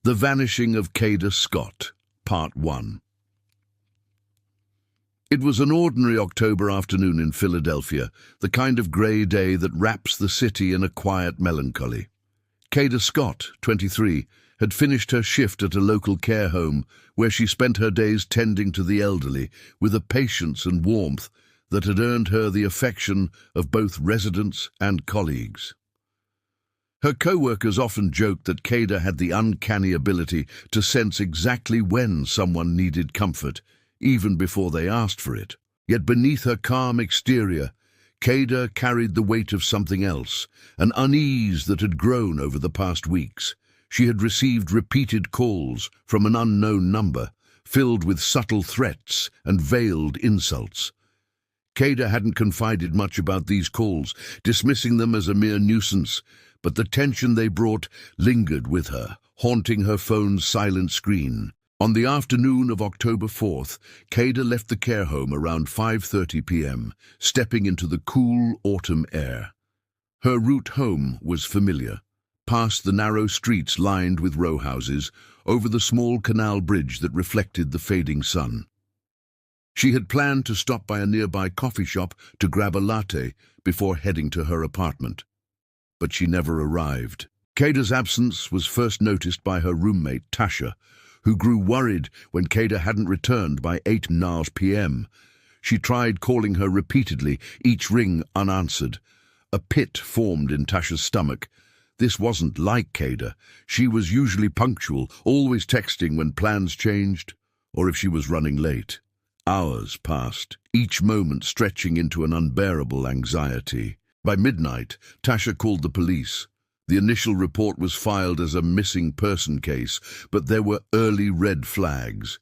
The Vanishing of Kada Scott, Part 1. It was an ordinary October afternoon in Philadelphia, the kind of grey day that wraps the city in a quiet melancholy. Kada Scott, 23, had finished her shift at a local care home where she spent her days tending to the elderly with a patience and warmth that had earned her the affection of both residents and colleagues. Her co-workers often joked that Kada had the uncanny ability to sense exactly when someone needed comfort, even before they asked for it. Yet beneath her calm exterior, Kada carried the weight of something else, an unease that had grown over the past weeks. She had received repeated calls from an unknown number, filled with subtle threats and veiled insults. Kada hadn't confided much about these calls, dismissing them as a mere nuisance, but the tension they brought lingered with her, haunting her phone's silent screen. On the afternoon of October 4th, Kada left the care home around 5:30 p.m., stepping into the cool autumn air. Her route home was familiar, past the narrow streets lined with row houses, over the small canal bridge that reflected the fading sun. She had planned to stop by a nearby coffee shop to grab a latte before heading to her apartment. But she never arrived. Kada's absence was first noticed by her roommate, Tasha, who grew worried when Kada hadn't returned by 8 p.m. She tried calling her repeatedly, each ring unanswered. A pit formed in Tasha's stomach. This wasn't like Kada. She was usually punctual, always texting when plans changed, or if she was running late. Hours passed, each moment stretching into an unbearable anxiety. By midnight, Tasha called the police. The initial report was filed as a missing person case, but there were early red flags.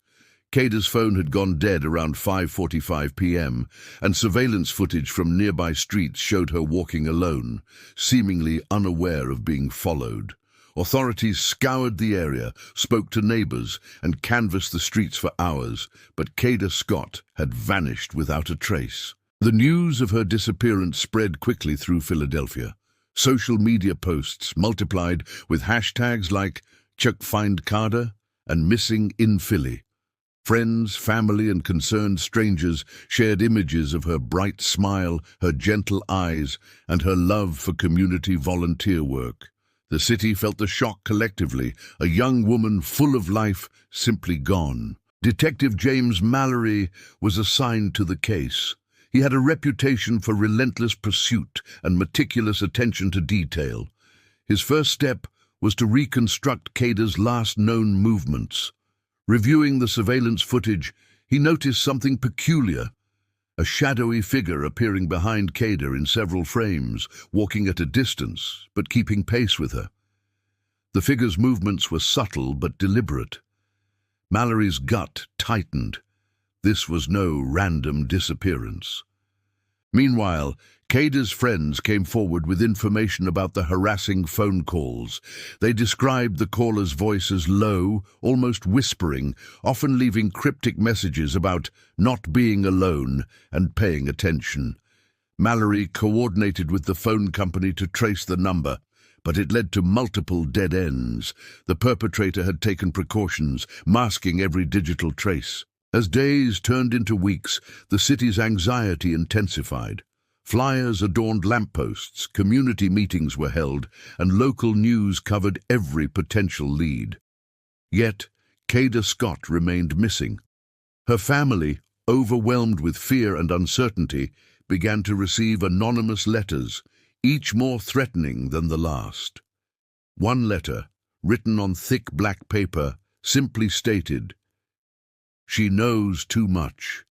Kada's phone had gone dead around 5:45 p.m., and surveillance footage from nearby streets showed her walking alone, seemingly unaware of being followed. Authorities scoured the area, spoke to neighbors, and canvassed the streets for hours, but Kada Scott had vanished without a trace. The news of her disappearance spread quickly through Philadelphia. Social media posts multiplied with hashtags like #ChukFindKada and Missing in Philly. Friends, family, and concerned strangers shared images of her bright smile, her gentle eyes, and her love for community volunteer work. The city felt the shock collectively, a young woman full of life simply gone. Detective James Mallory was assigned to the case. He had a reputation for relentless pursuit and meticulous attention to detail. His first step was to reconstruct Kada's last known movements. Reviewing the surveillance footage, he noticed something peculiar. A shadowy figure appearing behind Kada in several frames, walking at a distance, but keeping pace with her. The figure's movements were subtle but deliberate. Mallory's gut tightened. This was no random disappearance. Meanwhile, Kada's friends came forward with information about the harassing phone calls. They described the caller's voice as low, almost whispering, often leaving cryptic messages about not being alone and paying attention. Mallory coordinated with the phone company to trace the number, but it led to multiple dead ends. The perpetrator had taken precautions, masking every digital trace. As days turned into weeks, the city's anxiety intensified. Flyers adorned lampposts, community meetings were held, and local news covered every potential lead. Yet, Kada Scott remained missing. Her family, overwhelmed with fear and uncertainty, began to receive anonymous letters, each more threatening than the last. One letter, written on thick black paper, simply stated, "She knows too much.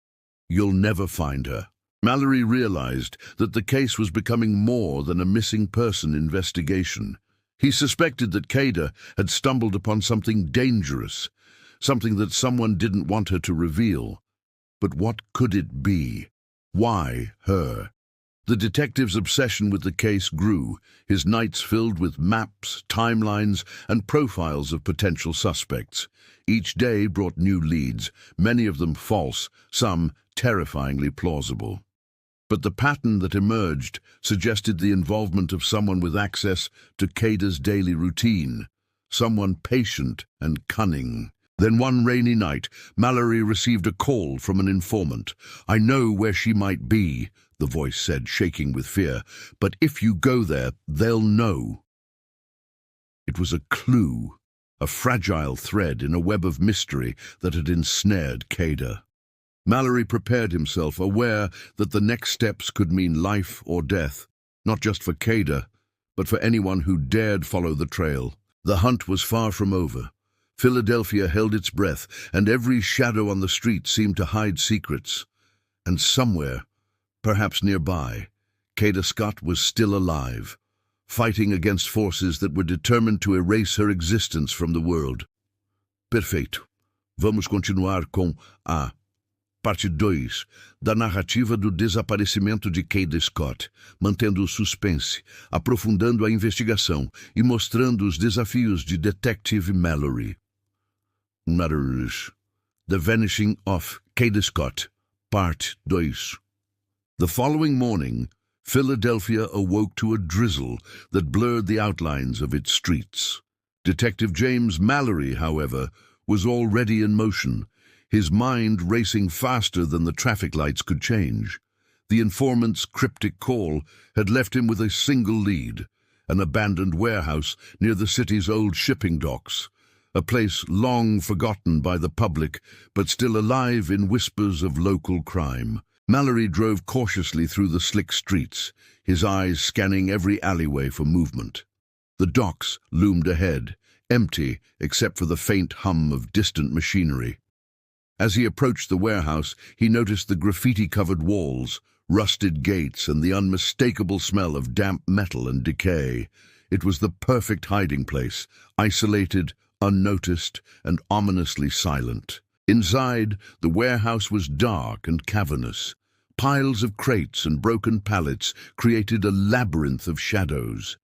You'll never find her." Mallory realized that the case was becoming more than a missing person investigation. He suspected that Kada had stumbled upon something dangerous, something that someone didn't want her to reveal. But what could it be? Why her? The detective's obsession with the case grew, his nights filled with maps, timelines, and profiles of potential suspects. Each day brought new leads, many of them false, some terrifyingly plausible. But the pattern that emerged suggested the involvement of someone with access to Kada's daily routine, someone patient and cunning. Then one rainy night, Mallory received a call from an informant. "I know where she might be," the voice said, shaking with fear, "but if you go there, they'll know." It was a clue, a fragile thread in a web of mystery that had ensnared Kada. Mallory prepared himself, aware that the next steps could mean life or death, not just for Kada, but for anyone who dared follow the trail. The hunt was far from over. Philadelphia held its breath, and every shadow on the street seemed to hide secrets. And somewhere, perhaps nearby, Kada Scott was still alive, fighting against forces that were determined to erase her existence from the world. Perfeito. Vamos continuar com a parte 2 da narrativa do desaparecimento de Kada Scott, mantendo o suspense, aprofundando a investigação e mostrando os desafios de Detective Mallory. Matters. The Vanishing of Kada Scott, Part 2. The following morning, Philadelphia awoke to a drizzle that blurred the outlines of its streets. Detective James Mallory, however, was already in motion, his mind racing faster than the traffic lights could change. The informant's cryptic call had left him with a single lead, an abandoned warehouse near the city's old shipping docks, a place long forgotten by the public, but still alive in whispers of local crime. Mallory drove cautiously through the slick streets, his eyes scanning every alleyway for movement. The docks loomed ahead, empty except for the faint hum of distant machinery. As he approached the warehouse, he noticed the graffiti-covered walls, rusted gates, and the unmistakable smell of damp metal and decay. It was the perfect hiding place, isolated, unnoticed, and ominously silent. Inside, the warehouse was dark and cavernous. Piles of crates and broken pallets created a labyrinth of shadows.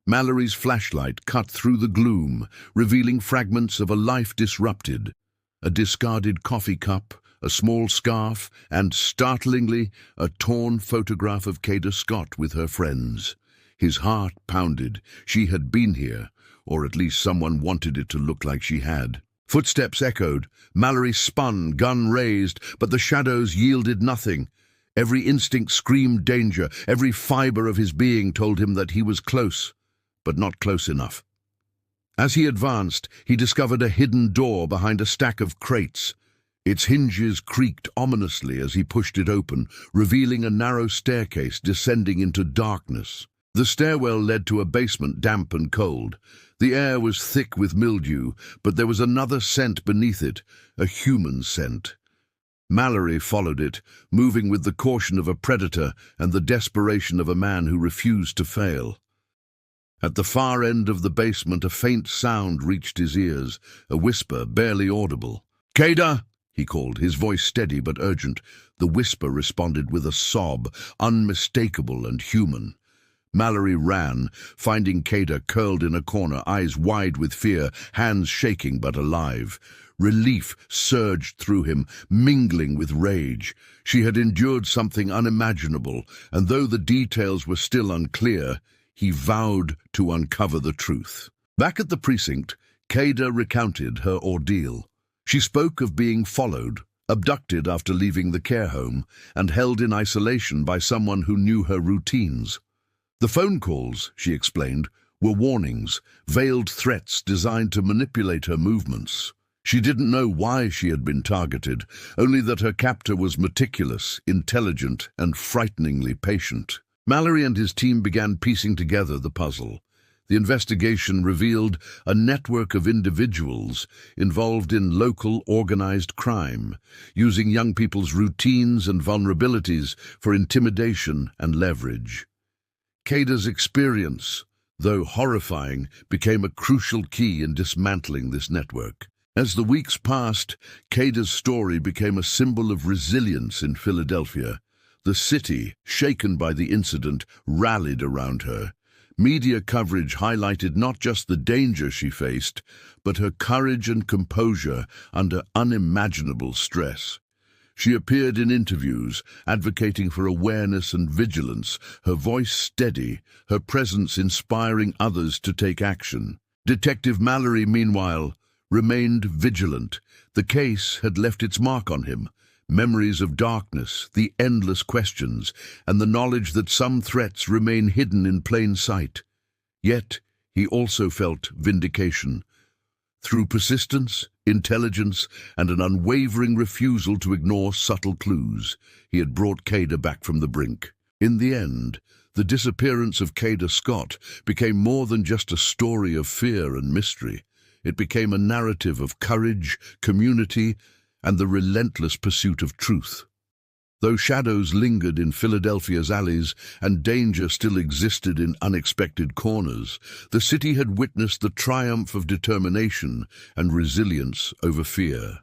Mallory's flashlight cut through the gloom, revealing fragments of a life disrupted. A discarded coffee cup, a small scarf, and, startlingly, a torn photograph of Kada Scott with her friends. His heart pounded. She had been here, or at least someone wanted it to look like she had. Footsteps echoed. Mallory spun, gun raised, but the shadows yielded nothing. Every instinct screamed danger. Every fiber of his being told him that he was close, but not close enough. As he advanced, he discovered a hidden door behind a stack of crates. Its hinges creaked ominously as he pushed it open, revealing a narrow staircase descending into darkness. The stairwell led to a basement damp and cold. The air was thick with mildew, but there was another scent beneath it, a human scent. Mallory followed it, moving with the caution of a predator and the desperation of a man who refused to fail. At the far end of the basement, a faint sound reached his ears, a whisper barely audible. "Kada!" he called, his voice steady but urgent. The whisper responded with a sob, unmistakable and human. Mallory ran, finding Kada curled in a corner, eyes wide with fear, hands shaking but alive. Relief surged through him, mingling with rage. She had endured something unimaginable, and though the details were still unclear, he vowed to uncover the truth. Back at the precinct, Kada recounted her ordeal. She spoke of being followed, abducted after leaving the care home, and held in isolation by someone who knew her routines. The phone calls, she explained, were warnings, veiled threats designed to manipulate her movements. She didn't know why she had been targeted, only that her captor was meticulous, intelligent, and frighteningly patient. Mallory and his team began piecing together the puzzle. The investigation revealed a network of individuals involved in local organized crime, using young people's routines and vulnerabilities for intimidation and leverage. Kada's experience, though horrifying, became a crucial key in dismantling this network. As the weeks passed, Kada's story became a symbol of resilience in Philadelphia. The city, shaken by the incident, rallied around her. Media coverage highlighted not just the danger she faced, but her courage and composure under unimaginable stress. She appeared in interviews, advocating for awareness and vigilance, her voice steady, her presence inspiring others to take action. Detective Mallory, meanwhile, remained vigilant. The case had left its mark on him. Memories of darkness, the endless questions, and the knowledge that some threats remain hidden in plain sight. Yet, he also felt vindication. Through persistence, intelligence, and an unwavering refusal to ignore subtle clues, he had brought Kada back from the brink. In the end, the disappearance of Kada Scott became more than just a story of fear and mystery. It became a narrative of courage, community, and the relentless pursuit of truth. Though shadows lingered in Philadelphia's alleys and danger still existed in unexpected corners, the city had witnessed the triumph of determination and resilience over fear.